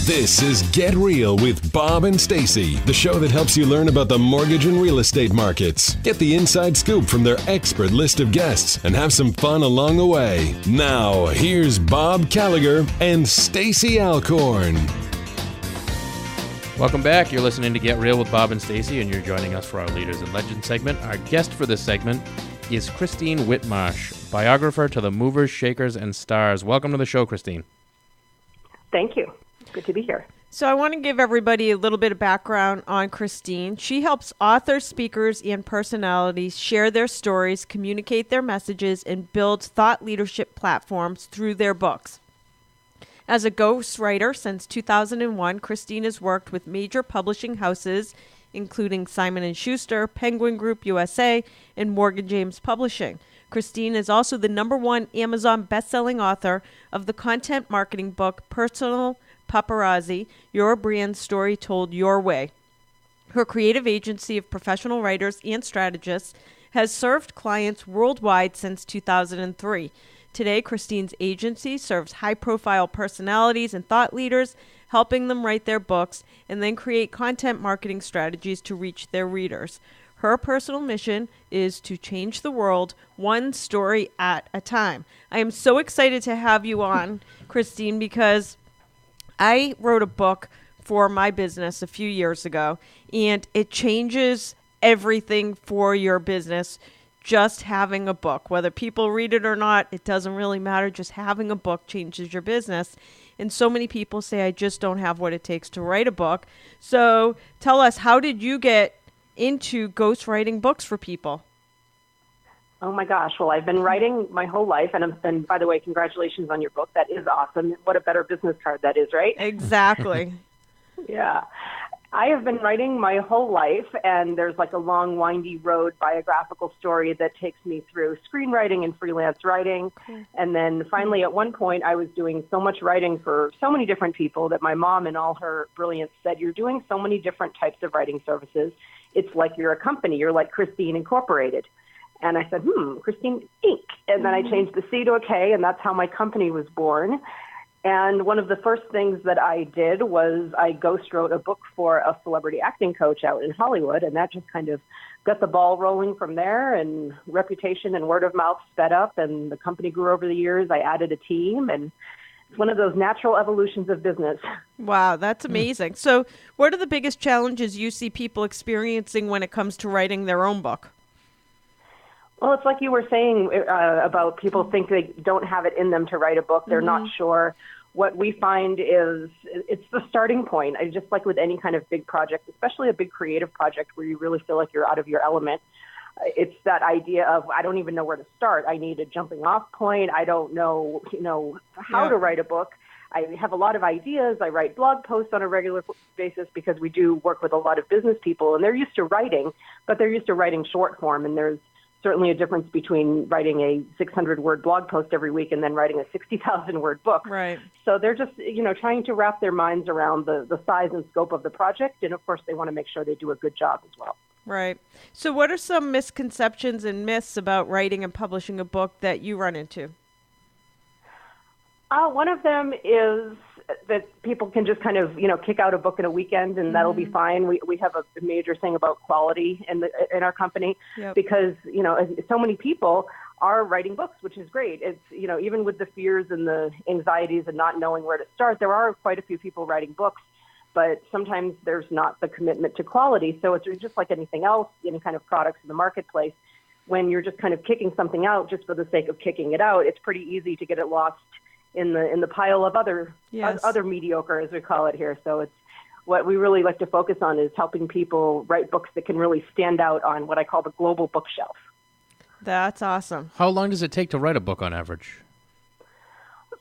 This is Get Real with Bob and Stacy, the show that helps you learn about the mortgage and real estate markets. Get the inside scoop from their expert list of guests and have some fun along the way. Now, here's Bob Gallagher and Stacy Alcorn. Welcome back. You're listening to Get Real with Bob and Stacy, and you're joining us for our Leaders and Legends segment. Our guest for this segment is Christine Whitmarsh, biographer to the Movers, Shakers, and Stars. Welcome to the show, Christine. Thank you. Good to be here. So I want to give everybody a little bit of background on Christine. She helps authors, speakers, and personalities share their stories, communicate their messages, and build thought leadership platforms through their books. As a ghostwriter since 2001, Christine has worked with major publishing houses, including Simon & Schuster, Penguin Group USA, and Morgan James Publishing. Christine is also the #1 Amazon best-selling author of the content marketing book, Personal Paparazzi, Your Brand Story Told Your Way. Her creative agency of professional writers and strategists has served clients worldwide since 2003. Today, Christine's agency serves high-profile personalities and thought leaders, helping them write their books and then create content marketing strategies to reach their readers. Her personal mission is to change the world one story at a time. I am so excited to have you on, Christine, because I wrote a book for my business a few years ago, and it changes everything for your business. Just having a book, whether people read it or not, it doesn't really matter. Just having a book changes your business. And so many people say, I just don't have what it takes to write a book. So tell us, how did you get into ghostwriting books for people? Oh my gosh. Well, I've been writing my whole life. And by the way, congratulations on your book. That is awesome. What a better business card that is, right? Exactly. Yeah. I have been writing my whole life, and there's like a long, windy road biographical story that takes me through screenwriting and freelance writing. And then finally, at one point, I was doing so much writing for so many different people that my mom, in all her brilliance, said, you're doing so many different types of writing services. It's like you're a company. You're like Christine Incorporated. And I said, Christine Inc. And then I changed the C to a K, and that's how my company was born. And one of the first things that I did was I ghost wrote a book for a celebrity acting coach out in Hollywood, and that just kind of got the ball rolling from there, and reputation and word of mouth sped up, and the company grew over the years. I added a team, and it's one of those natural evolutions of business. Wow, that's amazing. So what are the biggest challenges you see people experiencing when it comes to writing their own book? Well, it's like you were saying about people think they don't have it in them to write a book. They're not sure. What we find is it's the starting point. I just like with any kind of big project, especially a big creative project where you really feel like you're out of your element. It's that idea of, I don't even know where to start. I need a jumping off point. I don't know, how to write a book. I have a lot of ideas. I write blog posts on a regular basis because we do work with a lot of business people, and they're used to writing, but they're used to writing short form. And there's certainly a difference between writing a 600-word blog post every week and then writing a 60,000-word book. Right. So they're just, trying to wrap their minds around the size and scope of the project. And, of course, they want to make sure they do a good job as well. Right. So what are some misconceptions and myths about writing and publishing a book that you run into? One of them is that people can just kind of, kick out a book in a weekend and that'll be fine. We have a major thing about quality in our company because, so many people are writing books, which is great. It's, even with the fears and the anxieties and not knowing where to start, there are quite a few people writing books, but sometimes there's not the commitment to quality. So it's just like anything else, any kind of products in the marketplace. When you're just kind of kicking something out just for the sake of kicking it out, it's pretty easy to get it lost in the pile of other mediocre, as we call it here. So it's what we really like to focus on is helping people write books that can really stand out on what I call the global bookshelf. That's awesome. How long does it take to write a book on average?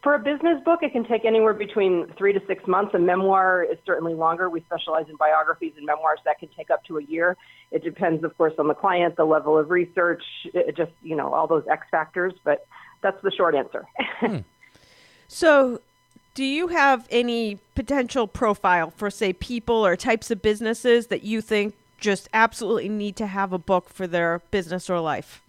For a business book, it can take anywhere between 3 to 6 months. A memoir is certainly longer. We specialize in biographies and memoirs that can take up to a year. It depends, of course, on the client, the level of research, just, all those X factors. But that's the short answer. So do you have any potential profile for, say, people or types of businesses that you think just absolutely need to have a book for their business or life?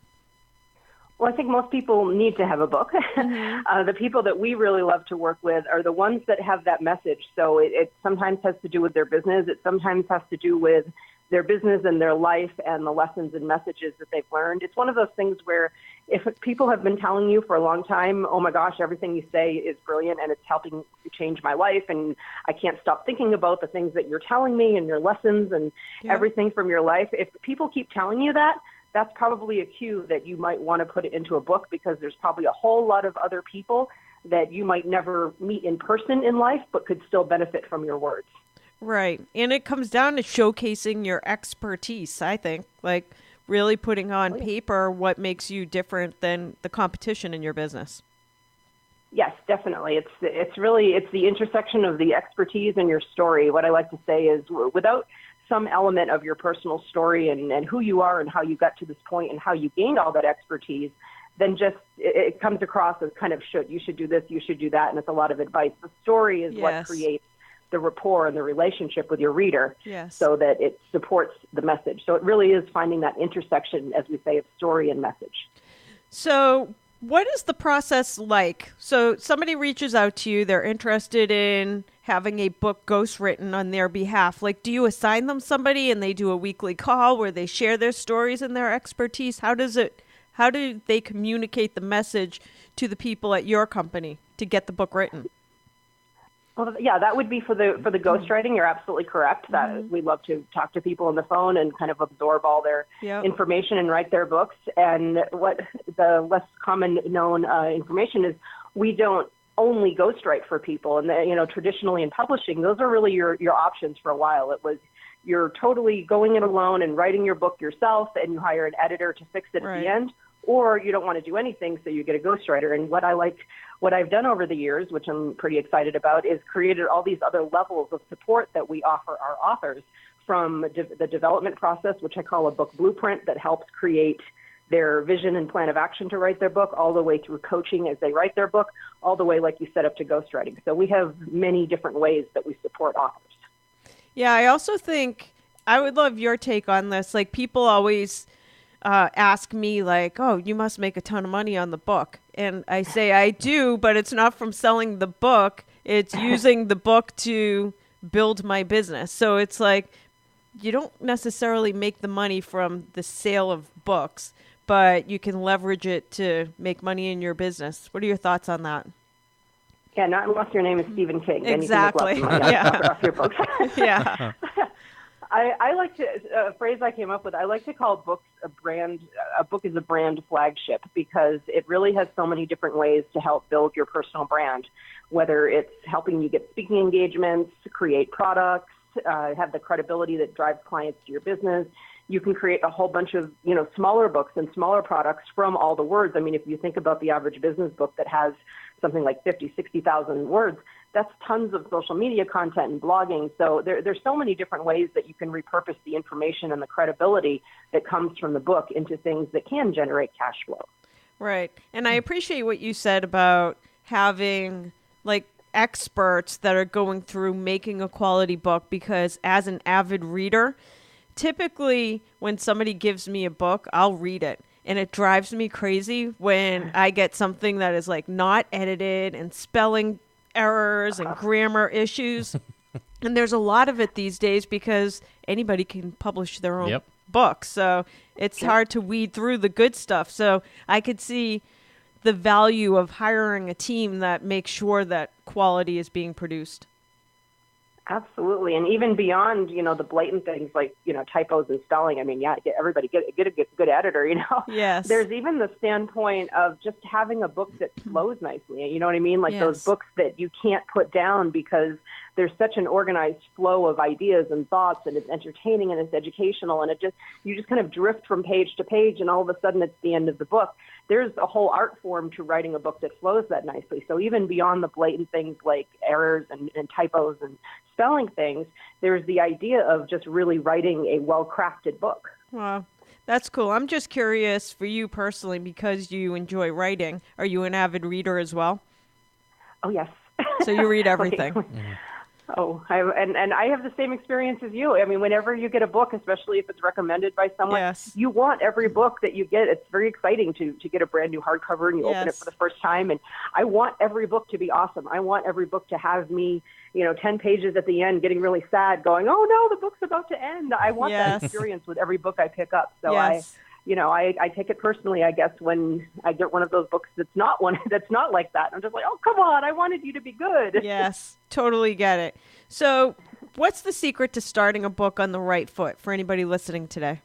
Well, I think most people need to have a book. The people that we really love to work with are the ones that have that message. So it sometimes has to do with their business. It sometimes has to do with their business and their life and the lessons and messages that they've learned. It's one of those things where if people have been telling you for a long time, oh my gosh, everything you say is brilliant and it's helping change my life and I can't stop thinking about the things that you're telling me and your lessons and everything from your life. If people keep telling you that, that's probably a cue that you might want to put it into a book, because there's probably a whole lot of other people that you might never meet in person in life, but could still benefit from your words. Right. And it comes down to showcasing your expertise, I think, like really putting on paper what makes you different than the competition in your business. Yes, definitely. It's the intersection of the expertise and your story. What I like to say is, without some element of your personal story and who you are and how you got to this point and how you gained all that expertise, then just it comes across as kind of you should do this, you should do that, and it's a lot of advice. The story is what creates the rapport and the relationship with your reader, so that it supports the message. So it really is finding that intersection, as we say, of story and message. So what is the process like? So somebody reaches out to you, they're interested in having a book ghostwritten on their behalf. Like, do you assign them somebody and they do a weekly call where they share their stories and their expertise? How do they communicate the message to the people at your company to get the book written? Well, yeah, that would be for the ghostwriting. You're absolutely correct. That we love to talk to people on the phone and kind of absorb all their information and write their books. And what the less common known information is, we don't only ghostwrite for people. And traditionally in publishing, those are really your options for a while. It was you're totally going it alone and writing your book yourself, and you hire an editor to fix it at the end, or you don't want to do anything, so you get a ghostwriter. And what I've done over the years, which I'm pretty excited about, is created all these other levels of support that we offer our authors, from the development process, which I call a book blueprint, that helps create their vision and plan of action to write their book, all the way through coaching as they write their book, all the way, like you said, up to ghostwriting. So we have many different ways that we support authors. Yeah, I also think I would love your take on this. Like, people always ask me, like, oh, you must make a ton of money on the book. And I say I do, but it's not from selling the book. It's using the book to build my business. So it's like, you don't necessarily make the money from the sale of books, but you can leverage it to make money in your business. What are your thoughts on that? Yeah, not unless your name is Stephen King. Exactly. Then you can make lots of money off your books. Yeah. I like to, a phrase I came up with, I like to call books a brand. A book is a brand flagship, because it really has so many different ways to help build your personal brand, whether it's helping you get speaking engagements, create products, have the credibility that drives clients to your business. You can create a whole bunch of, smaller books and smaller products from all the words. I mean, if you think about the average business book that has something like 50, 60,000 words, that's tons of social media content and blogging. So there's so many different ways that you can repurpose the information and the credibility that comes from the book into things that can generate cash flow. Right. And I appreciate what you said about having, like, experts that are going through making a quality book, because as an avid reader, typically when somebody gives me a book, I'll read it. And it drives me crazy when I get something that is like not edited and spelling errors and grammar issues. And there's a lot of it these days because anybody can publish their own book. So it's hard to weed through the good stuff. So I could see the value of hiring a team that makes sure that quality is being produced. Absolutely. And even beyond, the blatant things like, typos and spelling. I mean, everybody get a good editor, Yes. There's even the standpoint of just having a book that flows nicely. You know what I mean? Like those books that you can't put down because there's such an organized flow of ideas and thoughts, and it's entertaining and it's educational, and you just kind of drift from page to page, and all of a sudden it's the end of the book. There's a whole art form to writing a book that flows that nicely. So even beyond the blatant things like errors and typos and spelling things, there's the idea of just really writing a well-crafted book. Wow, that's cool. I'm just curious for you personally, because you enjoy writing. Are you an avid reader as well? Oh, yes. So you read everything. And I have the same experience as you. I mean, whenever you get a book, especially if it's recommended by someone, Yes. you want every book that you get. It's very exciting to get a brand new hardcover and you open it for the first time. And I want every book to be awesome. I want every book to have me, 10 pages at the end getting really sad going, oh no, the book's about to end. I want that experience with every book I pick up. So I take it personally, I guess, when I get one of those books that's not like that. I'm just like, oh, come on, I wanted you to be good. Yes, totally get it. So what's the secret to starting a book on the right foot for anybody listening today?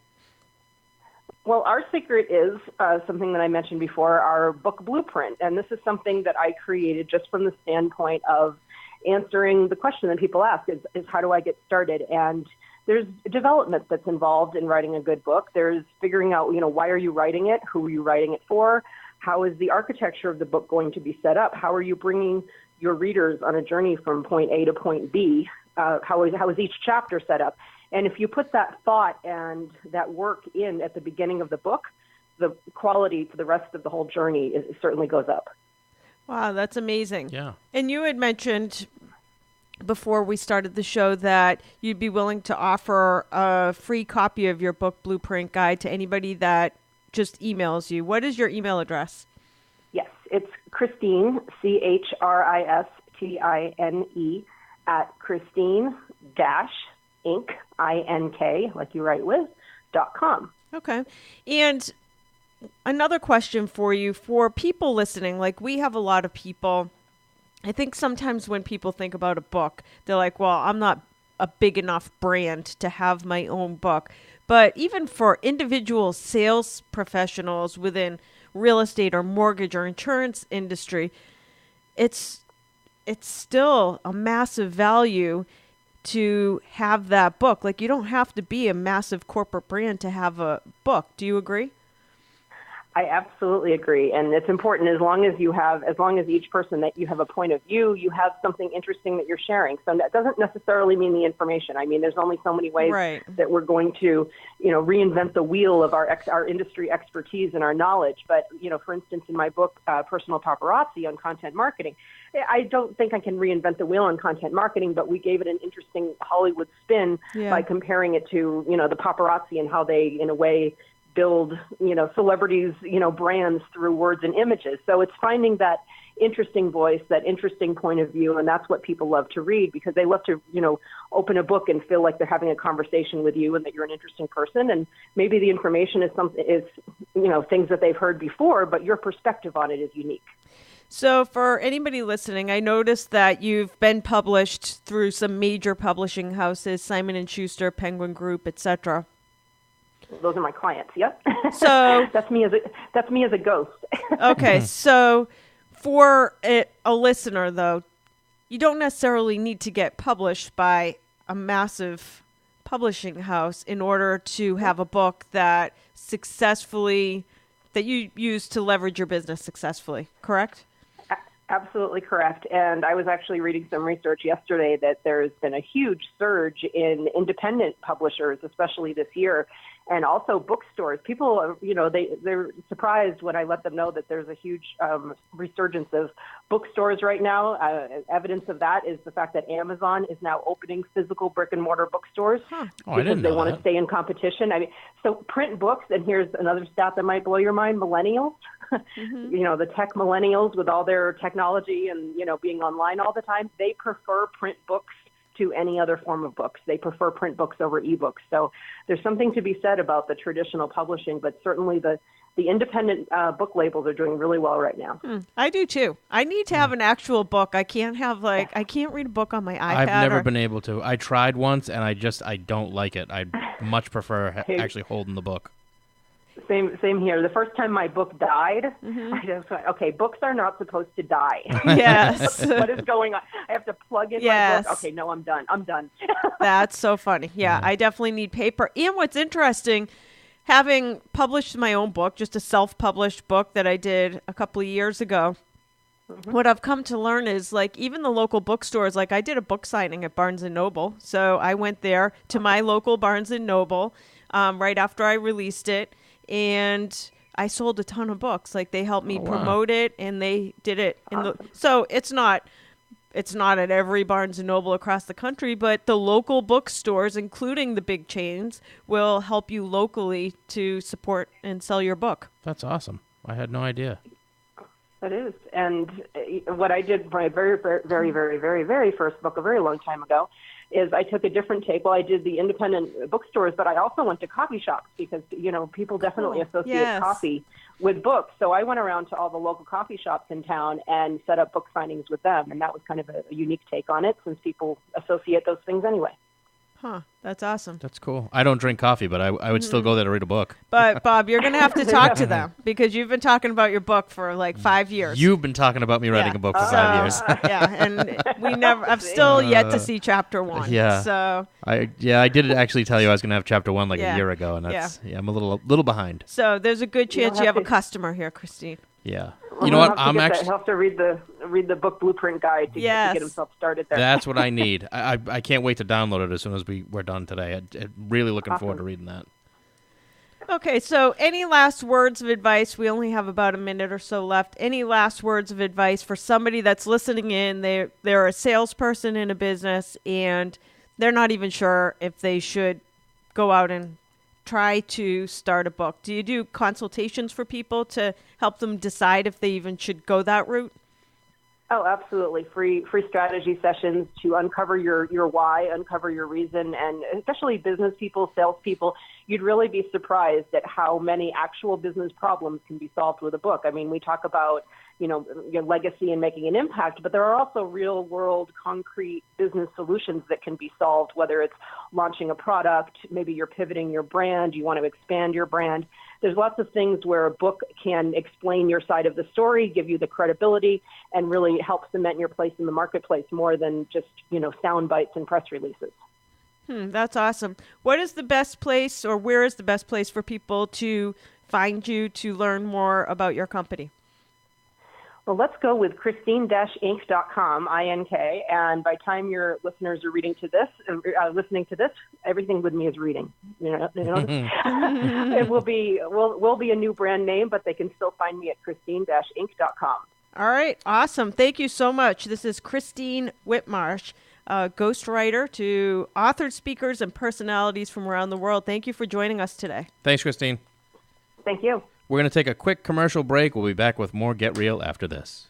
Well, our secret is something that I mentioned before, our book blueprint. And this is something that I created just from the standpoint of answering the question that people ask is how do I get started? And there's development that's involved in writing a good book. There's figuring out, why are you writing it? Who are you writing it for? How is the architecture of the book going to be set up? How are you bringing your readers on a journey from point A to point B? How is each chapter set up? And if you put that thought and that work in at the beginning of the book, the quality for the rest of the whole journey certainly goes up. Wow, that's amazing. Yeah. And you had mentioned before we started the show that you'd be willing to offer a free copy of your book blueprint guide to anybody that just emails you. What is your email address? Yes, it's Christine, CHRISTINE, at Christine-Inc, INK, like you write with, .com. Okay. And another question for you, for people listening, like we have a lot of people, I think sometimes when people think about a book, they're like, well, I'm not a big enough brand to have my own book. But even for individual sales professionals within real estate or mortgage or insurance industry, it's still a massive value to have that book. Like, you don't have to be a massive corporate brand to have a book. Do you agree? I absolutely agree. And it's important as long as each person that you have a point of view, you have something interesting that you're sharing. So that doesn't necessarily mean the information. I mean, there's only so many ways that we're going to, reinvent the wheel of our industry expertise and our knowledge. But, for instance, in my book, Personal Paparazzi on Content Marketing, I don't think I can reinvent the wheel on content marketing, but we gave it an interesting Hollywood spin by comparing it to, the paparazzi and how they, in a way, build, celebrities, brands through words and images. So it's finding that interesting voice, that interesting point of view, and that's what people love to read because they love to, open a book and feel like they're having a conversation with you and that you're an interesting person. And maybe the information is things that they've heard before, but your perspective on it is unique. So for anybody listening, I noticed that you've been published through some major publishing houses, Simon & Schuster, Penguin Group, etc. Those are my clients. Yep. So that's me as a ghost. Okay. So for a listener, though, you don't necessarily need to get published by a massive publishing house in order to have a book that you use to leverage your business successfully. Correct? Absolutely correct. And I was actually reading some research yesterday that there's been a huge surge in independent publishers, especially this year, and also bookstores. People, they're surprised when I let them know that there's a huge resurgence of bookstores right now. Evidence of that is the fact that Amazon is now opening physical brick and mortar bookstores because they want to stay in competition. I mean, so print books, and here's another stat that might blow your mind, millennials. Mm-hmm. The tech millennials with all their technology and, being online all the time, they prefer print books to any other form of books. They prefer print books over ebooks. So there's something to be said about the traditional publishing, but certainly the independent book labels are doing really well right now. I do too. I need to have an actual book. I can't have I can't read a book on my iPad. I've never been able to. I tried once and I don't like it. I much prefer actually holding the book. Same here. The first time my book died, I just went, okay, books are not supposed to die. Yes. What is going on? I have to plug in my book. Okay, no, I'm done. That's so funny. Yeah, I definitely need paper. And what's interesting, having published my own book, just a self-published book that I did a couple of years ago, what I've come to learn is, even the local bookstores, I did a book signing at Barnes & Noble. So I went there to my local Barnes & Noble right after I released it. And I sold a ton of books. They helped me promote it, and they did it. So it's not it's not at every Barnes & Noble across the country, but the local bookstores, including the big chains, will help you locally to support and sell your book. That's awesome. I had no idea. It is. And what I did for my very, very, very, very, very, very first book a very long time ago is I took a different take. Well, I did the independent bookstores, but I also went to coffee shops because, people definitely associate coffee with books. So I went around to all the local coffee shops in town and set up book signings with them. And that was kind of a unique take on it since people associate those things anyway. Huh. That's awesome. That's cool. I don't drink coffee, but I would still go there to read a book. But, Bob, you're going to have to talk to them because you've been talking about your book for like 5 years. You've been talking about me writing a book for 5 years. Yeah, and I've still yet to see chapter 1. Yeah. So I did actually tell you I was going to have chapter 1 like a year ago, and I'm a little behind. So there's a good chance you have a customer here, Christine. Yeah. Well, you know what? He'll have to read the book blueprint guide to get himself started there. That's what I need. I can't wait to download it as soon as we're done today. I'm really looking forward to reading that. Okay, so any last words of advice? We only have about a minute or so left. Any last words of advice for somebody that's listening in? They're a salesperson in a business, and they're not even sure if they should go out and try to start a book. Do you do consultations for people to help them decide if they even should go that route? Oh, absolutely. Free strategy sessions to uncover your why, uncover your reason, and especially business people, salespeople, you'd really be surprised at how many actual business problems can be solved with a book. I mean, we talk about, your legacy and making an impact, but there are also real world concrete business solutions that can be solved, whether it's launching a product, maybe you're pivoting your brand, you want to expand your brand. There's lots of things where a book can explain your side of the story, give you the credibility, and really help cement your place in the marketplace more than just, sound bites and press releases. That's awesome. What is the best place, or where is the best place for people to find you to learn more about your company? Well, let's go with Christine-Inc.com, I-N-K, and by the time your listeners are listening to this, everything with me is reading. It will be a new brand name, but they can still find me at Christine-Inc.com. All right, awesome. Thank you so much. This is Christine Whitmarsh, ghostwriter to authored speakers and personalities from around the world. Thank you for joining us today. Thanks, Christine. Thank you. We're going to take a quick commercial break. We'll be back with more Get Real after this.